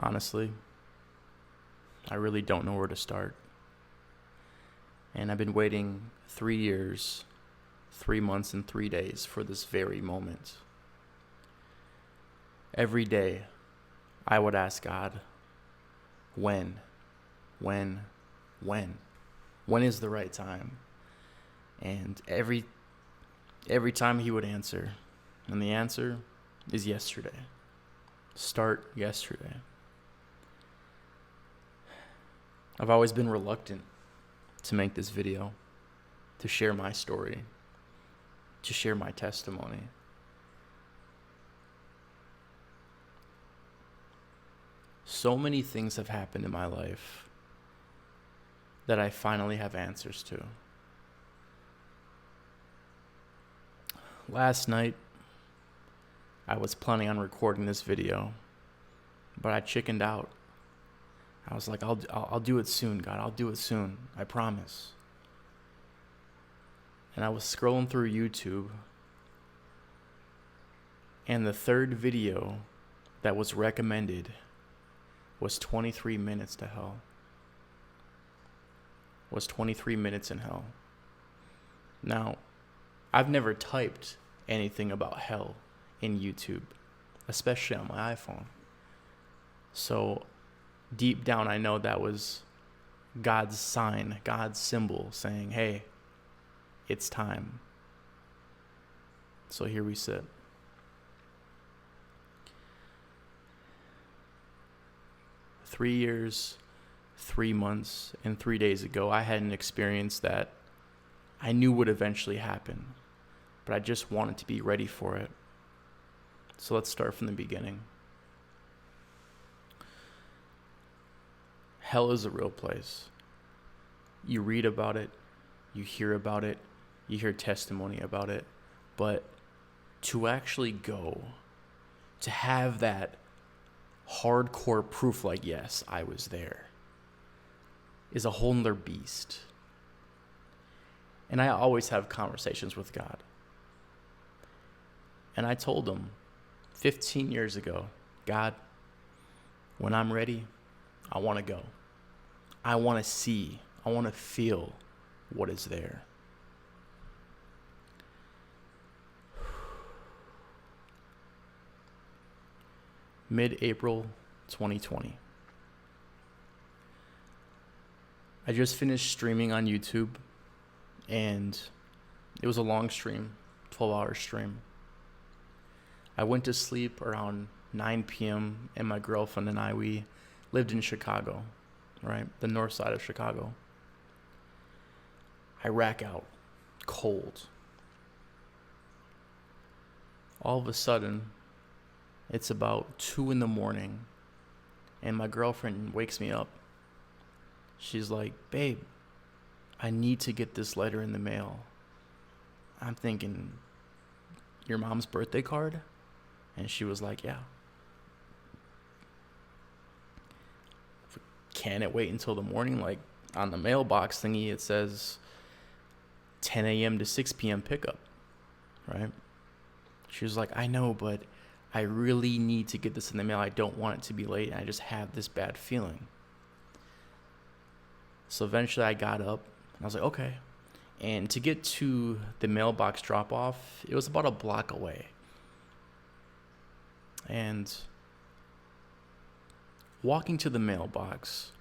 Honestly, I really don't know where to start. And I've been waiting 3 years, 3 months, and 3 days for this very moment. Every day, I would ask God, when? When? When? When is the right time? And every time he would answer. And the answer is yesterday. Start yesterday. I've always been reluctant to make this video, to share my story, to share my testimony. So many things have happened in my life that I finally have answers to. Last night, I was planning on recording this video, but I chickened out. I was like, I'll do it soon, God. I'll do it soon. I promise. And I was scrolling through YouTube, and the third video that was recommended was 23 minutes to hell. Was 23 minutes in hell. Now, I've never typed anything about hell in YouTube, especially on my iPhone. So deep down, I know that was God's sign, God's symbol saying, hey, it's time. So here we sit. Three years, 3 months, and 3 days ago, I had an experience that I knew would eventually happen, but I just wanted to be ready for it. So let's start from the beginning. Hell is a real place. You read about it, you hear about it, you hear testimony about it, but to actually go, to have that hardcore proof like, yes, I was there, is a whole nother beast. And I always have conversations with God. And I told him 15 years ago, God, when I'm ready, I want to go. I want to see, I want to feel what is there. Mid-April 2020. I just finished streaming on YouTube, and it was a long stream, 12-hour stream. I went to sleep around 9 p.m., and my girlfriend and I, we lived in Chicago, right? The north side of Chicago. I rack out, cold. All of a sudden, it's about 2 in the morning, and my girlfriend wakes me up. She's like, babe, I need to get this letter in the mail. I'm thinking, your mom's birthday card? And she was like, yeah. Can it wait until the morning? Like, on the mailbox thingy, it says 10 a.m. to 6 p.m. pickup, right? She was like, I know, but I really need to get this in the mail. I don't want it to be late. And I just have this bad feeling. So eventually I got up and I was like, okay. And to get to the mailbox drop off, it was about a block away. And walking to the mailbox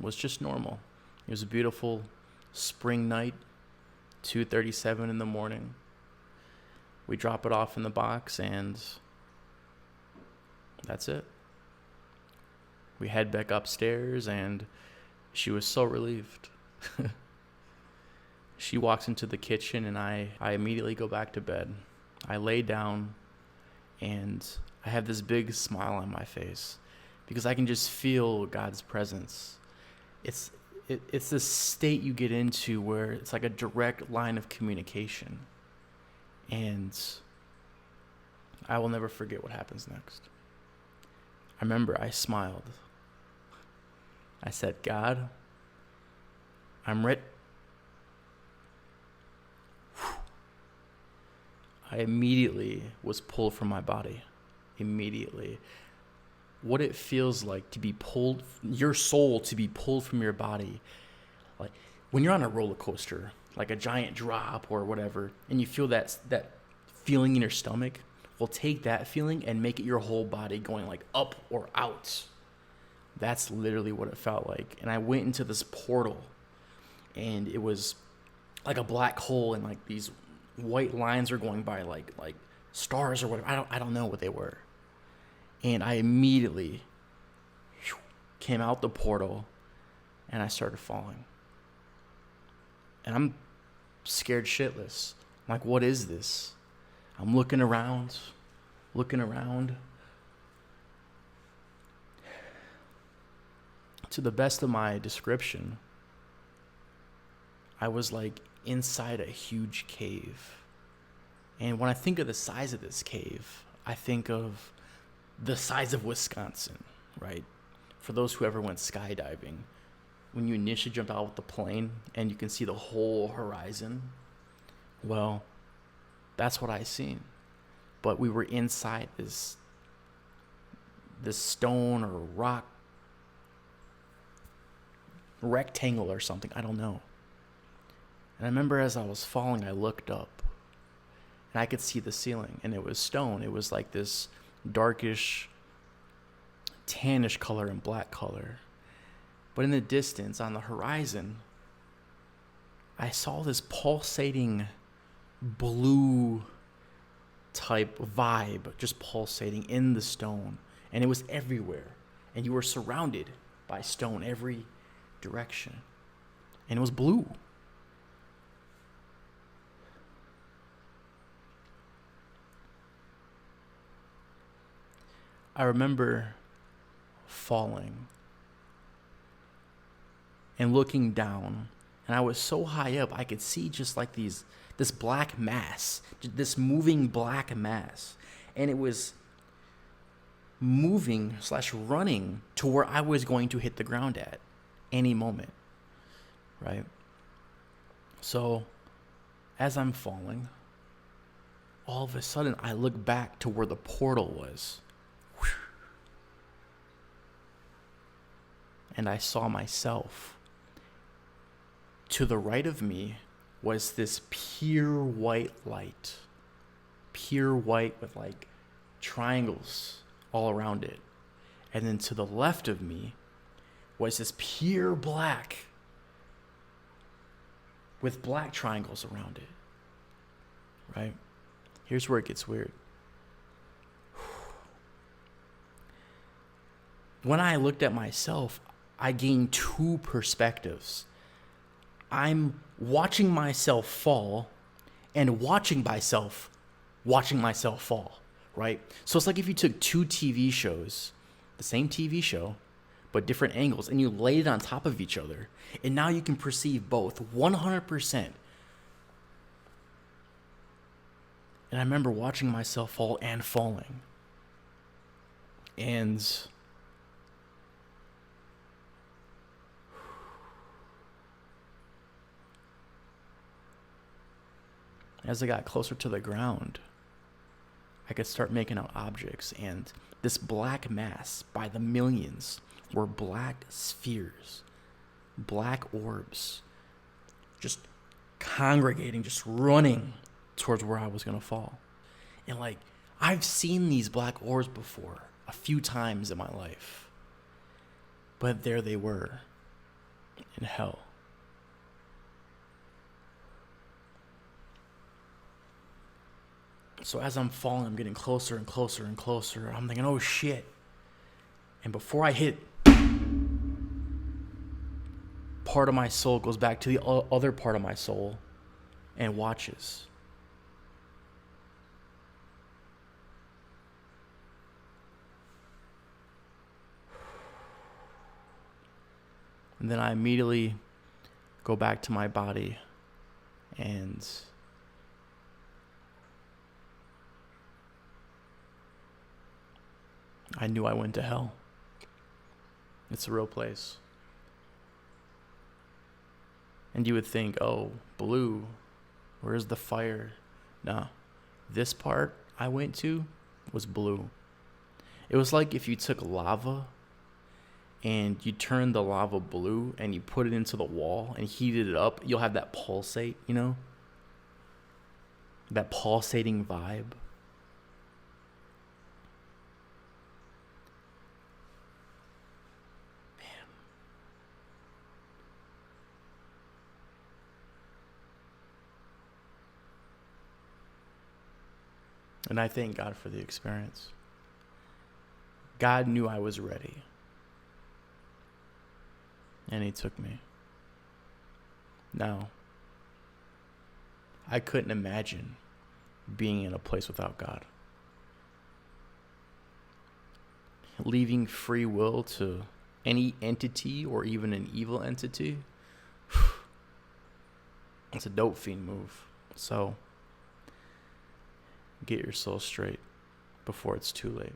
was just normal. It was a beautiful spring night, 2:37 in the morning. We drop it off in the box, and that's it. We head back upstairs, and she was so relieved. She walks into the kitchen, and I immediately go back to bed. I lay down, and I have this big smile on my face because I can just feel God's presence. It's this state you get into where it's like a direct line of communication. And I will never forget what happens next. I remember I smiled. I said, God, I'm ready. I immediately was pulled from my body. Immediately. what it feels like to be pulled, your soul to be pulled from your body. Like when you're on a roller coaster, like a giant drop or whatever, and you feel that feeling in your stomach, well, take that feeling and make it your whole body going like up or out. That's literally what it felt like. And I went into this portal, and it was like a black hole, and like these white lines are going by like stars or whatever. I don't know what they were. And I immediately came out the portal, and I started falling. And I'm scared shitless. I'm like, what is this? I'm looking around. To the best of my description, I was like inside a huge cave. And when I think of the size of this cave, I think of the size of Wisconsin, right? For those who ever went skydiving, when you initially jump out with the plane and you can see the whole horizon, well, that's what I seen. But we were inside this stone or rock rectangle or something, I don't know. And I remember as I was falling, I looked up and I could see the ceiling, and it was stone. It was like this darkish, tannish color and black color. But in the distance, on the horizon, I saw this pulsating blue type vibe just pulsating in the stone, and it was everywhere, and you were surrounded by stone every direction, and it was blue. I remember falling and looking down, and I was so high up I could see just like this black mass, this moving black mass, and it was moving / running to where I was going to hit the ground at any moment, right? So as I'm falling, all of a sudden I look back to where the portal was, and I saw myself. To the right of me was this pure white light, pure white with like triangles all around it. And then to the left of me was this pure black with black triangles around it, right? Here's where it gets weird. When I looked at myself, I gained two perspectives. I'm watching myself fall and watching myself fall, right? So it's like if you took two TV shows, the same TV show, but different angles, and you laid it on top of each other, and now you can perceive both 100%. And I remember watching myself fall and falling. And as I got closer to the ground, I could start making out objects, and this black mass by the millions were black spheres, black orbs, just congregating, just running towards where I was going to fall. And like, I've seen these black orbs before a few times in my life, but there they were in hell. So as I'm falling, I'm getting closer and closer and closer. I'm thinking, oh shit. And before I hit, part of my soul goes back to the other part of my soul and watches. And then I immediately go back to my body, and I knew I went to hell. It's a real place. And you would think, oh, blue, where's the fire? No, this part I went to was blue. It was like if you took lava and you turned the lava blue and you put it into the wall and heated it up. You'll have that pulsate, that pulsating vibe. And I thank God for the experience. God knew I was ready. And he took me. Now, I couldn't imagine being in a place without God. Leaving free will to any entity or even an evil entity, it's a dope fiend move. So, get your soul straight before it's too late.